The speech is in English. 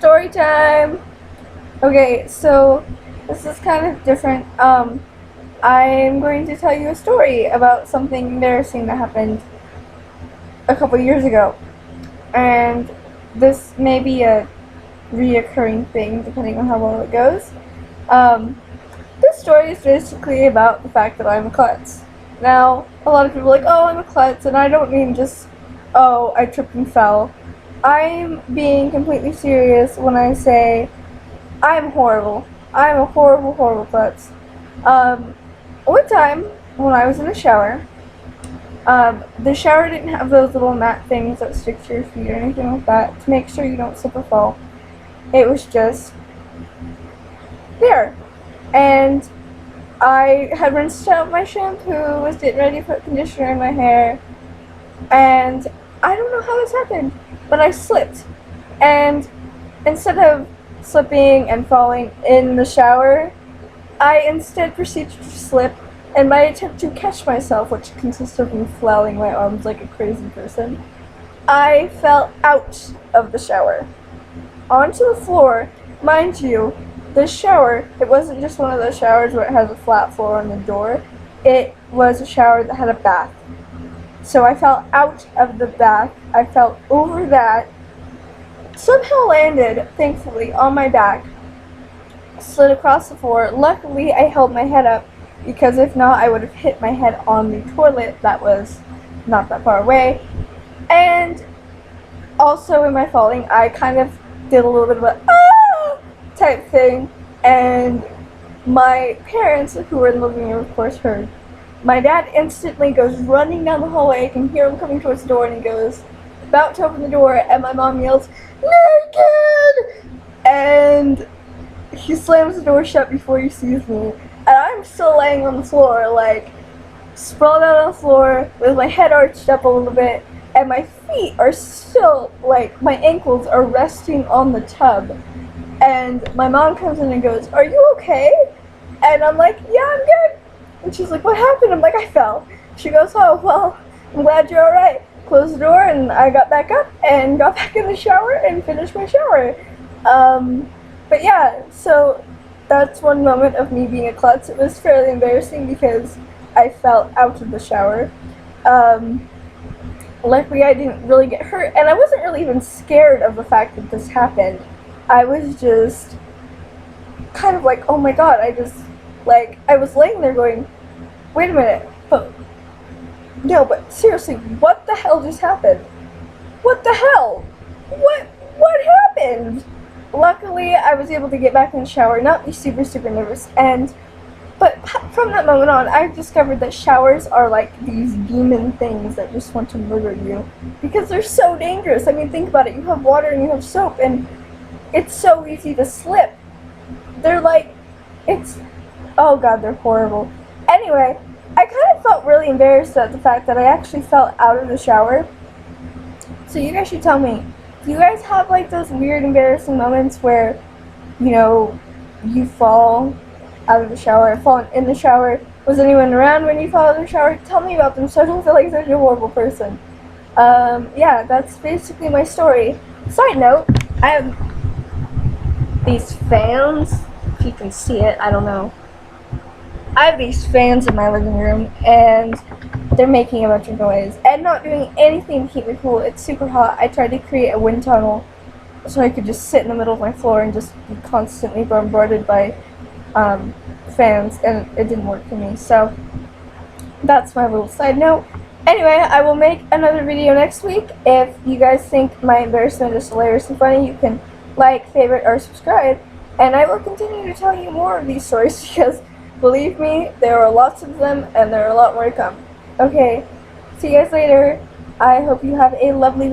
Story time! Okay, so this is kind of different. I'm going to tell you a story about something embarrassing that happened a couple years ago. And this may be a reoccurring thing depending on how well it goes. This story is basically about the fact that I'm a klutz. Now, a lot of people are like, oh, I'm a klutz, and I don't mean just, oh, I tripped and fell. I'm being completely serious when I say I'm horrible. I'm a horrible, horrible klutz. One time, when I was in the shower, the shower didn't have those little mat things that stick to your feet or anything like that to make sure you don't slip or fall. It was just there. And I had rinsed out my shampoo, was getting ready to put conditioner in my hair, and I don't know how this happened, but I slipped. And instead of slipping and falling in the shower, I instead proceeded to slip, and my attempt to catch myself, which consists of me flailing my arms like a crazy person, I fell out of the shower onto the floor. Mind you, the shower, it wasn't just one of those showers where it has a flat floor on the door. It was a shower that had a bath. So I fell out of the bath, I fell over that, somehow landed, thankfully, on my back, slid across the floor. Luckily, I held my head up, because if not, I would have hit my head on the toilet that was not that far away. And also in my falling, I kind of did a little bit of a type thing, and my parents, who were in the living room, of course, heard. My dad instantly goes running down the hallway. I can hear him coming towards the door, and he goes, about to open the door, and my mom yells, "Naked!" And he slams the door shut before he sees me, and I'm still laying on the floor, like, sprawled out on the floor, with my head arched up a little bit, and my feet are still, like, my ankles are resting on the tub. And my mom comes in and goes, "Are you okay?" And I'm like, "Yeah, I'm good." And she's like, "What happened?" I'm like, "I fell." She goes, "Oh, well, I'm glad you're alright." Closed the door, and I got back up and got back in the shower and finished my shower. But yeah, so that's one moment of me being a klutz. It was fairly embarrassing because I fell out of the shower. Luckily, I didn't really get hurt, and I wasn't really even scared of the fact that this happened. I was just kind of like, oh my god, I was laying there going, wait a minute, but seriously, what the hell just happened? What the hell? What happened? Luckily, I was able to get back in the shower, not be super, super nervous, but from that moment on, I've discovered that showers are like these demon things that just want to murder you, because they're so dangerous. I mean, think about it, you have water and you have soap, and it's so easy to slip. They're like, oh god, they're horrible. Anyway, I kind of felt really embarrassed at the fact that I actually fell out of the shower. So you guys should tell me, do you guys have like those weird embarrassing moments where, you know, you fall out of the shower, fallen in the shower? Was anyone around when you fell out of the shower? Tell me about them so I don't feel like such a horrible person. Yeah, that's basically my story. Side note, I have these fans, if you can see it, I don't know. I have these fans in my living room, and they're making a bunch of noise and not doing anything to keep me cool. It's super hot. I tried to create a wind tunnel so I could just sit in the middle of my floor and just be constantly bombarded by fans, and it didn't work for me. So that's my little side note. Anyway, I will make another video next week. If you guys think my embarrassment is hilarious and funny, you can like, favorite, or subscribe, and I will continue to tell you more of these stories because, believe me, there are lots of them and there are a lot more to come. Okay, see you guys later. I hope you have a lovely week.